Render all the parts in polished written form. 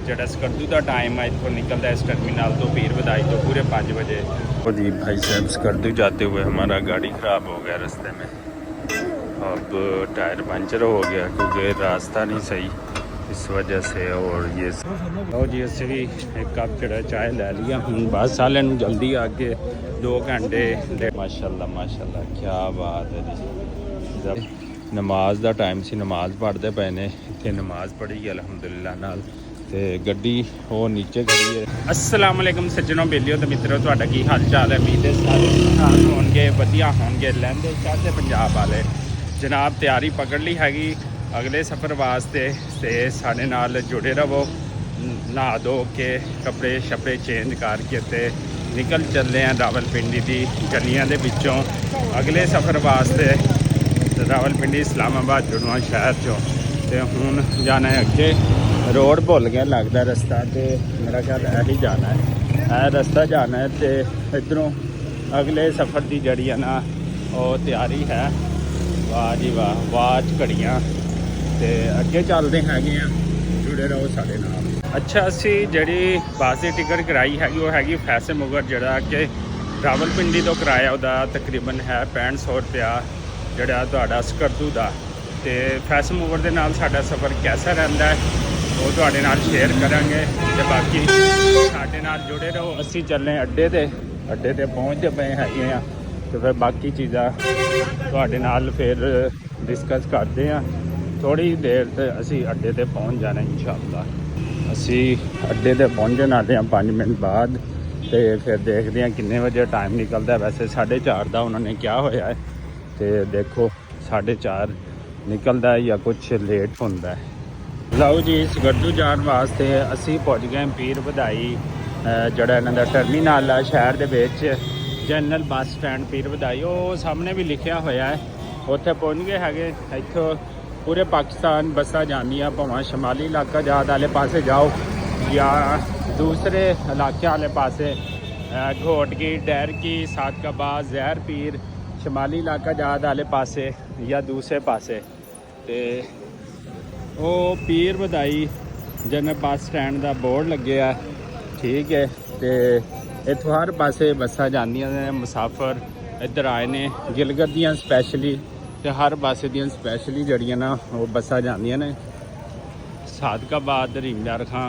ਜਿਹੜਾ ਸਕਰਦੂ ਦਾ टाइम है इतों निकलता है इस टर्मिनल तो पीर बधाई तो पूरे 5 बजे। तो जी भाई साहब स्कर्दू जाते हुए हमारा गाड़ी ख़राब हो गया रास्ते में। अब टायर पंचर हो गया क्योंकि रास्ता नहीं सही इस वजह से। और ये जी अस भी एक कप जड़ा चाय लै लिया हूँ बस साले जल्दी आगे 2 घंटे। माशाल्लाह माशाल्लाह क्या बात है जी। नमाज का टाइम से नमाज पढ़ते पे ने इतने नमाज पढ़ी अलहमदुलिल्लाह नाल ते गड्डी वो नीचे खड़ी है। अस्सलाम वालेकुम सज्जनों बेलियो तो मित्रों तुहाडा की हाल चाल है। उम्मीद है सारे ठीक होणगे वधिया होणगे। लैंदे चढ़ते पंजाब वाले जनाब तैयारी पकड़ ली हैगी अगले सफ़र वास्ते ते साडे नाल जुड़े रहो। नहा धो के कपड़े शपड़े चेंज करके ते निकल चले हैं रावलपिंडी की गलियां दे विचों अगले सफ़र वास्ते। रावलपिंडी इस्लामाबाद जुड़वा शहर चो तो हूँ जाना है अगे। रोड भुल गया लगता रास्ता तो मेरा ख्याल यही जाना है रास्ता जाना है तो इधरों अगले सफ़र की जड़ी है ना वो तैयारी है। वाह जी वाह वाच घड़ियाँ तो अगे चलते हैं जुड़े रहो साढ़े नाल। अच्छा असी जी बस की टिकट कराई हैगी वो हैगी फैसल मुगर जरा कि रावलपिंडी तो किराया वह तकरीबन है 6500 रुपया जड़ा तुहाडा स्कर्दू का। तो फैसल मुगर के नाल साडा सफ़र कैसा रहिंदा है वो तुहाडे नाल शेयर करांगे। तो बाकी साडे नाल जुड़े रहो। असी चले अड्डे ते पहुँचते पे हैगे आ तो फिर बाकी चीज़ां तुहाडे नाल फिर डिस्कस करते हैं। थोड़ी देर ते असी अड्डे ते पहुँच जाना इंशाअल्लाह। असी अड्डे ते पहुँचने वाले हैं 5 मिनट बाद तो फिर देखते हैं कितने बजे टाइम निकलता है। वैसे 4:30 का उन्होंने क्या होया है तो देखो 4:30 निकलता है या कुछ लेट होता है। लो जी स्कर्दू जाने वास्ते असी पहुँच गए पीर बधाई जड़ा इन्हां दा टर्मिनल है शहर दे विच जनरल बस स्टैंड पीर बधाई वो सामने भी लिखा होया है। उत्थे पहुँच गए हैगे। इत्थों पूरे पाकिस्तान बसां जांदियां भावें शमाली इलाका जात आले पासे जाओ या दूसरे इलाके वाले पासे घोटकी डैरकी सादकाबाद जहर पीर शमाली इलाका जात आले पासे या दूसरे पासे। तो वो पीर बधाई जनरल बस स्टैंड का बोर्ड लगे है ठीक है। तो इत्थों हर पासे बसां जांदियां ने मुसाफर इधर आए ने गिलगित दियां स्पैशली तो हर पासे दियां स्पैशली जड़ियां ना वो बसां जांदियां ने सादकाबाद रीमदार खां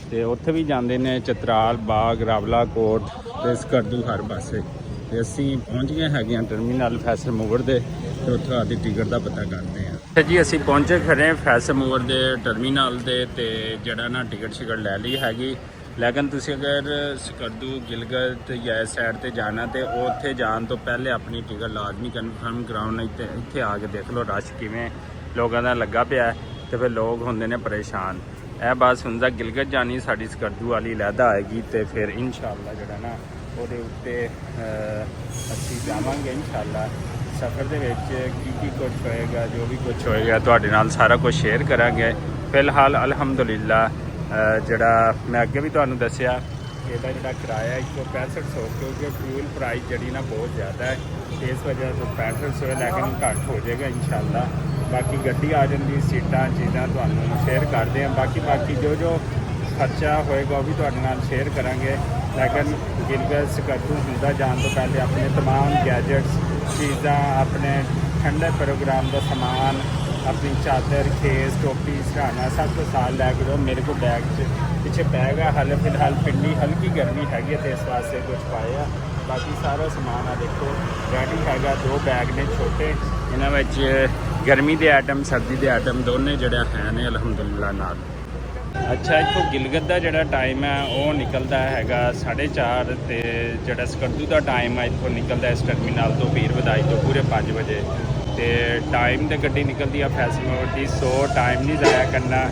तो उत्थे भी जाते हैं चित्राल बाग रावला कोट तो स्कर्दू हर पासे। तो असी पहुँच गए हैं टर्मिनल फैसल मुगर दे तो उत्थों आदि टिकट का पता करते हैं जी। असी पहुँचे खड़े फैसल मुगर दे टर्मिनल दे ते जड़ा ना टिकट शिकट लै ली हैगी। लेकिन तुसी अगर स्कर्दू गिलगित या इस साइड ते जाना तो उत्थे जान तो पहले अपनी टिकट लाजमी कन्फर्म कराओ नहीं तो इत्थे आके देख लो रश किवें लोगों का लगा पिया तो फिर लोग होंदे ने परेशान। यह बस हुंदा गिलगित जानी साड़ी स्कर्दू वाली लैदा आएगी तो फिर इंशाअल्लाह जड़ा ना ਉਹਦੇ ਉੱਤੇ ਅਸੀਂ ਜਾਵਾਂਗੇ इंशाअल्लाह। सफ़र ਦੇ ਵਿੱਚ ਕੀ ਕੁਝ ਹੋਏਗਾ जो भी कुछ होएगा ਤੁਹਾਡੇ ਨਾਲ ਸਾਰਾ ਕੁਝ ਸ਼ੇਅਰ ਕਰਾਂਗੇ। ਫਿਲਹਾਲ ਅਲਹਮਦੁਲਿਲਾ ਜਿਹੜਾ मैं ਅੱਗੇ भी ਤੁਹਾਨੂੰ ਦੱਸਿਆ ਇਹਦਾ ਜਿਹੜਾ ਕਿਰਾਇਆ 16500 क्योंकि फ्यूल प्राइस ਜਿਹੜੀ ना बहुत ज़्यादा है तो इस वजह से 6500 है लेकिन घट हो जाएगा इंशाअल्लाह। बाकी गड्डी आ जाती सीटां चीज़ां ਤੁਹਾਨੂੰ शेयर करते हैं। बाकी जो खर्चा होएगा वो भी तुहाडे नाल शेयर करांगे। लेकिन गिलगित स्कर्दू हुंदा जान तो पहले अपने तमाम गैजेट्स चीज़ां अपने ठंडे प्रोग्राम का समान अपनी चादर खेस टोपी सराहना सब कुछ साल लैके जाओ। मेरे को बैग पिछे बैग है हाले फिलहाल पिंडी हल्की गर्मी हैगी तो इस वास्ते कुछ पाया। बाकी सारा समान आ देखो रेडी हैगा। 2 बैग ने छोटे इन्हां विच गर्मी के आइटम सर्दी के आइटम दोनों जड़े हैं ने अलहमदुलिल्लाह नाल। अच्छा इतों गिलगित का जोड़ा टाइम है वो निकलता हैगा 4:30 तो जोड़ा स्कर्दू का टाइम है इतों निकलता है इस टर्मिनल तो पीर बधाई तो पूरे 5 बजे। तो टाइम तो गड्डी निकलती है फैसल मुगर की। सो टाइम नहीं ज़ाया करना।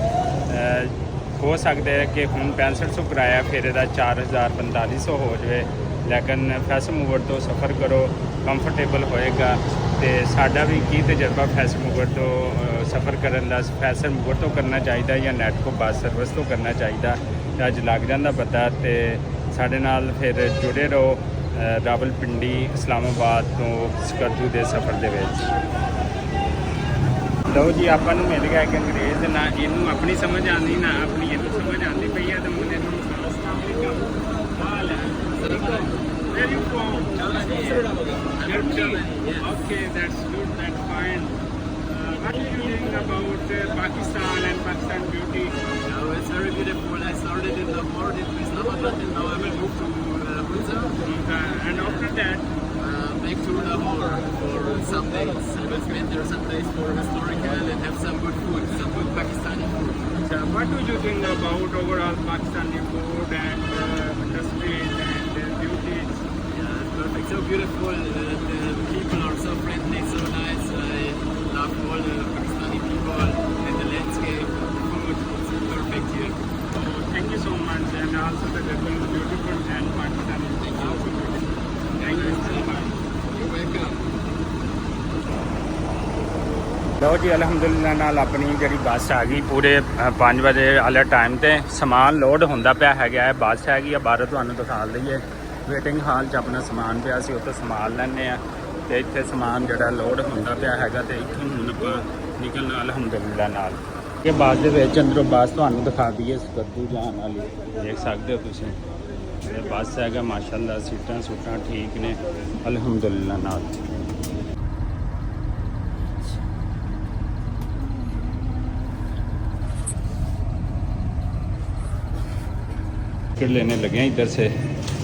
हो सकता है कि हुण 6500 किराया फिर यदा 4000-4500 हो जाए। लेकिन फैसल मुगर तो सफ़र करो कंफर्टेबल होएगा। तो साडा भी की तजर्बा फैसल मुगर तो सफ़र करने का फैसल मुगर तो करना चाहिए या नैट को बस सर्विस तो करना चाहिए। अज लग जाता पता तो साडे नाल फिर जुड़े रहो रावलपिंडी इस्लामाबाद तो स्कर्दू के सफ़र दे विच। ਲਓ ਜੀ ਆਪਾਂ ਨੂੰ ਮਿਲ ਗਿਆ ਇੱਕ ਅੰਗਰੇਜ਼ ਨਾ ਇਹਨੂੰ ਆਪਣੀ ਸਮਝ ਆਉਂਦੀ ਨਾ ਆਪਣੀ ਇਹਨੂੰ ਸਮਝ ਆਉਂਦੀ ਪਈ ਆ ਤਾਂ ਮੁੰਡੇ ਨੂੰ ਹਾਲ ਹੈ Where you from? Turkey. Okay, that's good, that's fine. What do you think about Pakistan and Pakistan beauty? It's very beautiful. I started in the morning with Islamabad and now I will move to Windsor. And after that, Back to Lahore for some days. I will spend there some days for historical and have some good food, some good Pakistani food. what do you think about overall Pakistani food and industries and beauties? Yeah, perfect. So beautiful. The people are so friendly, so nice. I love all the Pakistani people and the landscape, the food. It's perfect here. So thank you so much, and also the weather is beautiful and Pakistan is also beautiful. Thank you so much. You're welcome. ਲਓ ਜੀ ਅਲਹਮਦੁਲਿਲਾ ਨਾਲ ਆਪਣੀ ਜਿਹੜੀ ਬੱਸ ਆ ਗਈ ਪੂਰੇ 5 ਵਜੇ ਵਾਲੇ ਟਾਈਮ ਤੇ ਸਮਾਨ ਲੋਡ ਹੁੰਦਾ ਪਿਆ ਹੈਗਾ ਹੈ। ਬੱਸ ਹੈਗੀ ਆ ਬਾਹਰ ਤੁਹਾਨੂੰ ਦਿਖਾ ਦਈਏ ਵੇਟਿੰਗ ਹਾਲ 'ਚ ਆਪਣਾ ਸਮਾਨ ਪਿਆ ਸੀ ਉੱਥੇ ਸਮਾਨ ਲੈਣੇ ਆ ਤੇ ਇੱਥੇ ਸਮਾਨ ਜਿਹੜਾ ਲੋਡ ਹੁੰਦਾ ਪਿਆ ਹੈਗਾ ਤੇ ਇੱਥੇ ਹੁਣ ਆਪਾਂ ਨਿਕਲਣਾ ਅਲਹਮਦੁਲਿਲਾ ਨਾਲ। ਇਹ ਬੱਸ ਦੇ ਵਿੱਚ ਅੰਦਰੋਂ ਬੱਸ ਤੁਹਾਨੂੰ ਦਿਖਾ ਦਈਏ ਸਕੱਦੂ ਜਾਣ ਵਾਲੀ ਦੇਖ ਸਕਦੇ ਹੋ ਤੁਸੀਂ। ਇਹ ਬੱਸ ਹੈਗਾ ਮਾਸ਼ਾਅੱਲਾ ਸੀਟਾਂ ਸੂਟਾਂ ਠੀਕ ਨੇ ਅਲਹਮਦੁਲਿਲਾ ਨਾਲ। लेने लगे हैं इधर से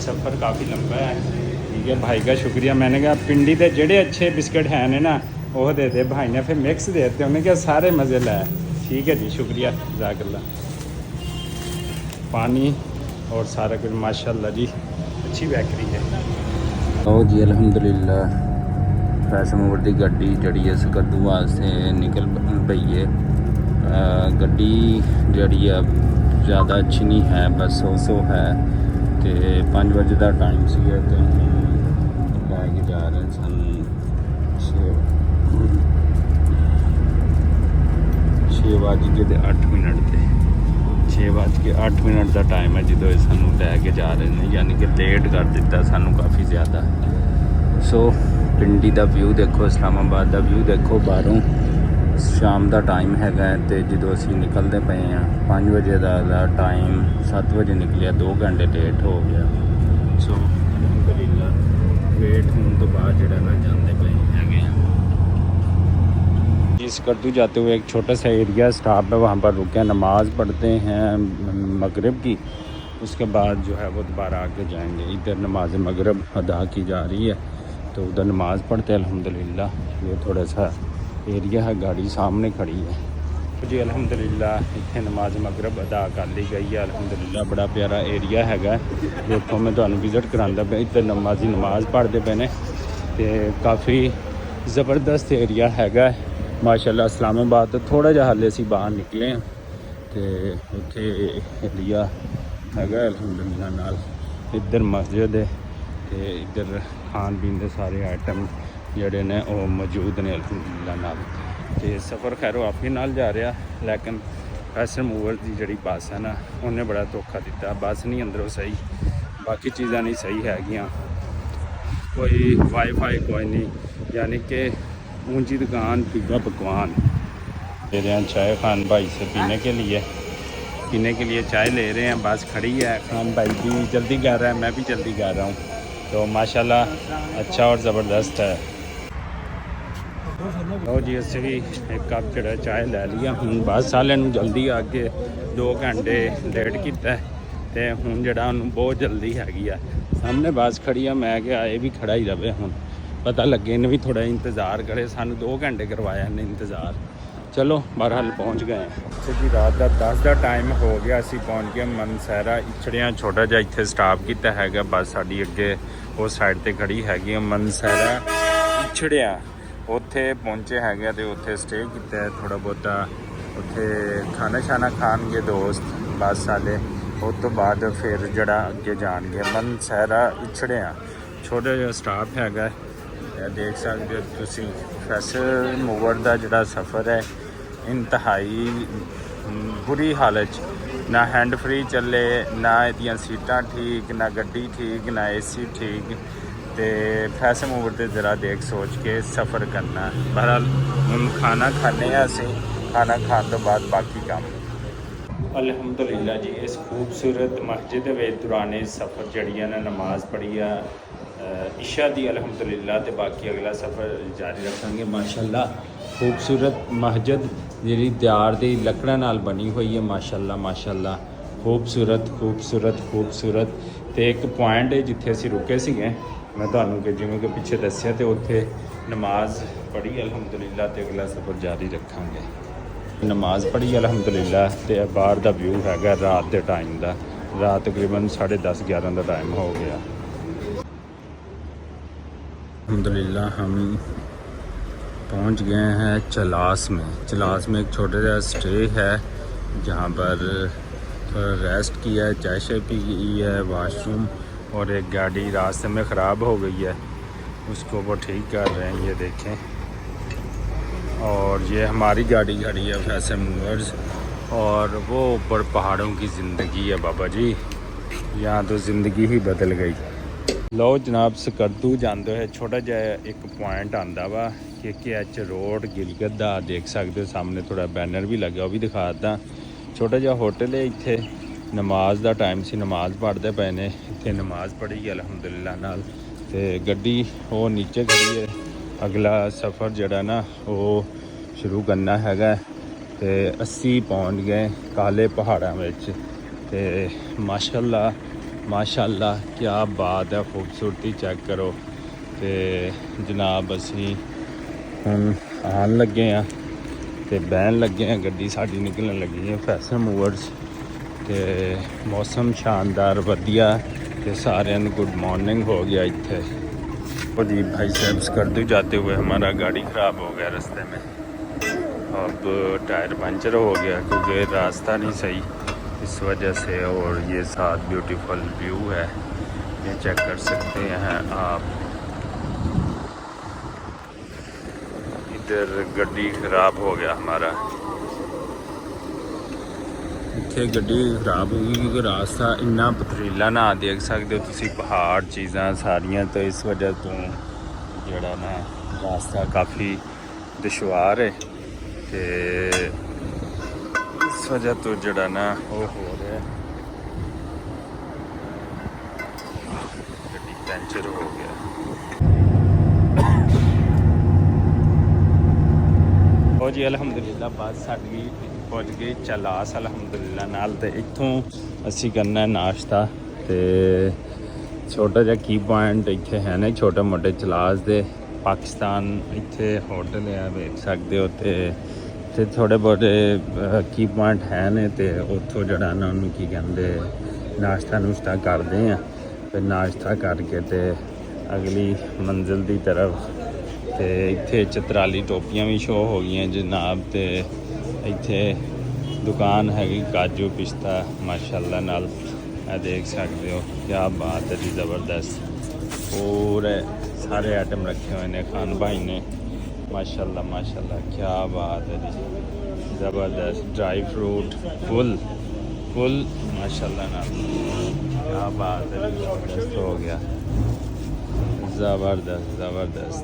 सफ़र काफ़ी लंबा है। ठीक है भाई का शुक्रिया। मैंने कहा पिंडी के जेड़े अच्छे बिस्किट हैं ने ना वो दे दे भाई ने फिर मिक्स दे देते उन्हें क्या सारे मज़े लाए। ठीक है जी शुक्रिया जज़ाकल्लाह। पानी और सारा कुछ माशाल्लाह जी अच्छी बेकरी है। ओ जी अल्हम्दुलिल्लाह फैशन मूवर की गड्डी जड़ी है सकद्दू वास्ते निकल पई है। गड्डी जड़ी है ज़्यादा अच्छी नहीं है बस 100 है तो 5 बजे का टाइम से तो लैके जा रहे सन 6:08 ਤੇ 6:08 ਦਾ ਟਾਈਮ ਹੈ ਜਦੋਂ ਇਹ ਸਾਨੂੰ ਲੈ ਕੇ ਜਾ ਰਹੇ ਨੇ ਯਾਨੀ ਕਿ ਲੇਟ ਕਰ ਦਿੱਤਾ ਸਾਨੂੰ ਕਾਫੀ ਜ਼ਿਆਦਾ। ਸੋ ਪਿੰਡੀ ਦਾ ਵਿਊ ਦੇਖੋ ਇਸਲਾਮਾਬਾਦ ਦਾ ਵਿਊ ਦੇਖੋ ਬਾਹਰੋਂ। ਸ਼ਾਮ ਦਾ ਟਾਈਮ ਹੈਗਾ ਤੇ ਜਦੋਂ ਅਸੀਂ ਨਿਕਲਦੇ ਪਏ ਆ 5 ਵਜੇ ਦਾ ਟਾਈਮ 7 ਵਜੇ ਨਿਕਲਿਆ 2 ਘੰਟੇ ਲੇਟ ਹੋ ਗਿਆ। ਸੋ ਅਲਹਮਦੁਲਿਲਾ ਵੇਟ ਹੋਣ ਤੋਂ ਬਾਅਦ ਜਿਹੜਾ ਨਾ ਜਾਂਦੇ ਪਏ ਹੈਗੇ ਆ। इस करतू जाते हुए एक छोटा सा एरिया स्टॉप है वहाँ पर रुके नमाज़ पढ़ते हैं मगरिब की। उसके बाद जो है वो दोबारा आगे जाएंगे। इधर नमाज मगरिब अदा की जा रही है तो उधर नमाज़ पढ़ते हैं अल्हम्दुलिल्लाह। ये थोड़ा सा एरिया है गाड़ी सामने खड़ी है जी अल्हम्दुलिल्लाह। इतने नमाज मगरिब अदा कर ली गई है अल्हम्दुलिल्लाह। बड़ा प्यारा एरिया हैगा देखो मैं तुहानू विजिट करांदा पे। इधर नमाजी नमाज पढ़ते पे ने ते काफ़ी ज़बरदस्त एरिया हैगा माशाल्लाह। इस्लामाबाद तो थोड़ा जिहा हाले असीं बाहर निकले हैं तो उत्थे एरिया हैगा अल्हम्दुलिल्लाह नाल। इधर मस्जिद है तो इधर खान पीन के सारे आइटम ਜਿਹੜੇ ਨੇ ਉਹ ਮੌਜੂਦ ਨੇ ਅਲਹਮਦੁਲਿल्लाह ਨਾਲ। ਤੇ ਸਫ਼ਰ ਖੈਰੋ ਆਪੇ ਨਾਲ ਜਾ ਰਿਹਾ ਲੇਕਿਨ ਫੈਸ਼ਨ ਮੂਵਰ ਦੀ ਜਿਹੜੀ ਬੱਸ ਹੈ ਨਾ ਉਹਨੇ ਬੜਾ ਧੋਖਾ ਦਿੱਤਾ। ਬੱਸ ਨਹੀਂ ਅੰਦਰੋਂ ਸਹੀ ਬਾਕੀ ਚੀਜ਼ਾਂ ਨਹੀਂ ਸਹੀ ਹੈਗੀਆਂ। कोई वाईफाई कोई नहीं यानी कि ऊंची दुकान पीका पकवान ले रहे हैं। चाय खान भाई से पीने के लिए चाय ले रहे हैं। बस खड़ी है खान भाई भी जल्दी कर रहा है मैं भी जल्दी कर रहा हूँ तो माशाल्लाह अच्छा और ज़बरदस्त है। लो जी असी भी एक कप जड़ा चाय लै लिया। हूँ बस वाले जल्दी आके 2 घंटे लेट किया तो हूँ जड़ा बहुत जल्दी हैगी आ। सामने बस खड़ी है मैं क्या ये भी खड़ा ही रहे हूँ पता लगे इन्हें भी थोड़ा इंतज़ार करे। सानू 2 घंटे करवाया इन्हें इंतज़ार। चलो बहरहाल पहुँच गए अच्छा जी। रात का 10 का टाइम हो गया असी पहुँच गए मनसैरा इछड़ियाँ। छोटा जिहा इत्थे स्टाप किया हैगा बस साडी अगे उस साइड ते खड़ी हैगी मनसैरा इछड़ियाँ। उत्थे पहुँचे हैगे तो उत्थे स्टे किया थोड़ा बहुता। उत्थे खाना शाना खाणगे दोस्त बस वाले उस तो बाद फिर जड़ा अगे जाणगे मनसैरा इछड़ियाँ। छोटा जिहा स्टाप हैगा देख सकते हो तुसी। फैशन मूवर का जड़ा सफ़र है इंतहाई बुरी हालत ना हैंड फ्री चले ना इहदियां सीटां ठीक ना गड्डी ठीक ना AC ठीक ਤੇ ਫੈਸਲ ਮੂਵਰ ਤੇ ਜ਼ਰਾ ਦੇਖ ਸੋਚ ਕੇ ਸਫ਼ਰ ਕਰਨਾ। ਬਹਰਾਲ ਹੁਣ ਖਾਣਾ ਖਾਣੇ ਆ ਅਸੀਂ, ਖਾਣਾ ਖਾਣ ਤੋਂ ਬਾਅਦ ਬਾਕੀ ਕੰਮ। ਅਲਹਮਦੁਲਿਲਾ ਜੀ, ਇਸ ਖੂਬਸੂਰਤ ਮਸਜਿਦ ਦੇ ਵਿੱਚ ਦੌਰਾਨੇ ਸਫ਼ਰ ਜਿਹੜੀ ਆ ਨਾ ਨਮਾਜ਼ ਪੜ੍ਹੀ ਆ ਇਸ਼ਾ ਦੀ ਅਲਹਮਦੁਲਿਲਾ, ਤੇ ਬਾਕੀ ਅਗਲਾ ਸਫ਼ਰ ਜਾਰੀ ਰੱਖਾਂਗੇ। ਮਾਸ਼ਾਅੱਲਾ ਖੂਬਸੂਰਤ ਮਸਜਿਦ ਜਿਹੜੀ ਦਿਆਰ ਦੀ ਲੱਕੜਾਂ ਨਾਲ ਬਣੀ ਹੋਈ ਹੈ। ਮਾਸ਼ਾਅੱਲਾ ਮਾਸ਼ਾਅੱਲਾ ਖੂਬਸੂਰਤ ਖੂਬਸੂਰਤ ਖੂਬਸੂਰਤ। ਤੇ ਇੱਕ ਪੁਆਇੰਟ ਹੈ ਜਿੱਥੇ ਅਸੀਂ ਰੁਕੇ ਸੀਗੇ, ਮੈਂ ਤੁਹਾਨੂੰ ਕਿ ਜਿਵੇਂ ਕਿ ਪਿੱਛੇ ਦੱਸਿਆ, ਤੇ ਉੱਥੇ ਨਮਾਜ਼ ਪੜ੍ਹੀ ਅਲਹਮਦੁਲਿਲਾ, ਤੇ ਅਗਲਾ ਸਫ਼ਰ ਜਾਰੀ ਰੱਖਾਂਗੇ। ਨਮਾਜ਼ ਪੜ੍ਹੀ ਅਲਹਮਦੁਲਿਲਾ, ਤੇ ਬਾਹਰ ਦਾ ਵਿਊ ਹੈਗਾ ਰਾਤ ਦੇ ਟਾਈਮ ਦਾ। ਰਾਤ ਤਕਰੀਬਨ 10:30 11 ਦਾ टाइम हो गया। अल्हम्दुलिल्लाह हम पहुंच गए हैं चलास में। चलास में एक छोटा सा स्टे है जहां पर थोड़ा रेस्ट किया है, चाय शाय पी है, वाशरूम, और एक गाड़ी रास्ते में ख़राब हो गई है, उसको वो ठीक कर रहे हैं, ये देखें। और ये हमारी गाड़ी खड़ी है फैसल मूवर्स, और वो ऊपर पहाड़ों की ज़िंदगी है बाबा जी, यहाँ तो ज़िंदगी ही बदल गई। लो जनाब, ਸਕਰਦੂ ਜਾਂਦੇ ਹੋਏ ਛੋਟਾ ਜਿਹਾ ਇੱਕ ਪੁਆਇੰਟ ਆਂਦਾ ਵਾ KKH ਰੋਡ ਗਿਲਗਿਤ ਦਾ। ਦੇਖ ਸਕਦੇ ਹੋ ਸਾਹਮਣੇ ਥੋੜਾ ਬੈਨਰ ਵੀ ਲੱਗਾ, ਉਹ ਵੀ ਦਿਖਾ ਦਿੱਤਾ। ਛੋਟਾ ਜਿਹਾ ਹੋਟਲ ਹੈ ਇੱਥੇ। ਨਮਾਜ਼ ਦਾ ਟਾਈਮ ਸੀ, ਨਮਾਜ਼ ਪੜ੍ਹਦੇ ਪਏ ਨੇ ਇੱਥੇ। ਨਮਾਜ਼ ਪੜ੍ਹੀ ਅਲਹਮਦੁਲਿਲਾ ਨਾਲ, ਤੇ ਗੱਡੀ ਉਹ ਨੀਚੇ ਖੜੀ ਹੈ। ਅਗਲਾ ਸਫ਼ਰ ਜਿਹੜਾ ਨਾ ਉਹ ਸ਼ੁਰੂ ਕਰਨਾ ਹੈਗਾ। ਤੇ ਅਸੀਂ ਪਹੁੰਚ ਗਏ ਕਾਲੇ ਪਹਾੜਾਂ ਵਿੱਚ। ਤੇ ਮਾਸ਼ਾਅੱਲਾ ਮਾਸ਼ਾਅੱਲਾ ਕਿਆ ਬਾਤ ਹੈ, ਖੂਬਸੂਰਤੀ ਚੈੱਕ ਕਰੋ। ਤੇ ਜਨਾਬ ਅਸੀਂ ਹੁਣ ਆਉਣ ਲੱਗੇ ਹਾਂ ਤੇ ਬਹਿਣ ਲੱਗੇ ਹਾਂ, ਗੱਡੀ ਸਾਡੀ ਨਿਕਲਣ ਲੱਗੀ ਹੈ ਫੈਸਲ ਮੂਵਰਸ। ਤੇ ਮੌਸਮ ਸ਼ਾਨਦਾਰ ਵਧੀਆ, ਤੇ ਸਾਰਿਆਂ ਨੂੰ गुड मॉर्निंग हो गया इतने। जी भाई साहब सकर्दू जाते हुए हमारा गाड़ी ख़राब हो गया रास्ते में। अब टायर पंचर हो गया क्योंकि रास्ता नहीं सही, इस वजह से। और ये साथ ब्यूटीफुल व्यू है, ये चेक कर सकते हैं आप। इधर गड्डी ख़राब हो गया हमारा, इतने गड्डी खराब हो गई क्योंकि रास्ता इन्ना पथरीला ना। देख सकते हो तुसी पहाड़ चीज़ां सारियां, तो इस वजह तो जड़ा ना रास्ता काफ़ी दुशवार है। ते इस वजह तो जड़ा ना वो हो रहा है, गड्डी पंचर हो गया। और जी अलहमदुलिल्लाह बस साडी पहुँच गई चलास अलहमदुलिल्लाह नाल। ते इत्थों असी करना नाश्ता। ते छोटा जिहा की पॉइंट इत्थे है ना छोटे मोटे चलास दे। पाकिस्तान इत्थे होटल है, देख सकते हो। ते थोड़े बहुते की पॉइंट है ने, ते उत्थों जड़ा ना उन्होंने की कहते नाश्ता नुश्ता करते हैं। फिर नाश्ता करके ते अगली मंजिल की तरफ। ते इत्थे चित्राली टोपियां भी शो हो गई जनाब। ते इत्थे दुकान हैगी काजू पिस्ता माशाअल्लाह नाल, देख सकते हो। क्या बात है जी, ज़बरदस्त। पूरे सारे आइटम रखे हुए ने खान भाई ने, माशाअल्लाह माशाअल्लाह। क्या बात है जी, ज़बरदस्त। ड्राई फ्रूट फुल फुल माशाअल्लाह नाल। क्या बात है, ज़बरदस्त हो गया, ज़बरदस्त ज़बरदस्त।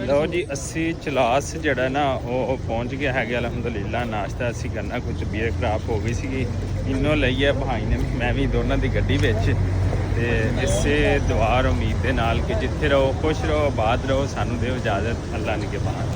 लो जी असी चलास जड़ा ना वो पहुँच गया है अलहमदुलिल्लाह। नाश्ता असी करना, कुछ तबीयत खराब हो गई सी, इन्हों लईए भाई ने मैं भी दोनों की गड्डी विच। ते इसे दुआ और उम्मीद के नाल कि जिथे रहो खुश रहो आबाद रहो, सानू दे इजाज़त, अल्लाह ने के बाद।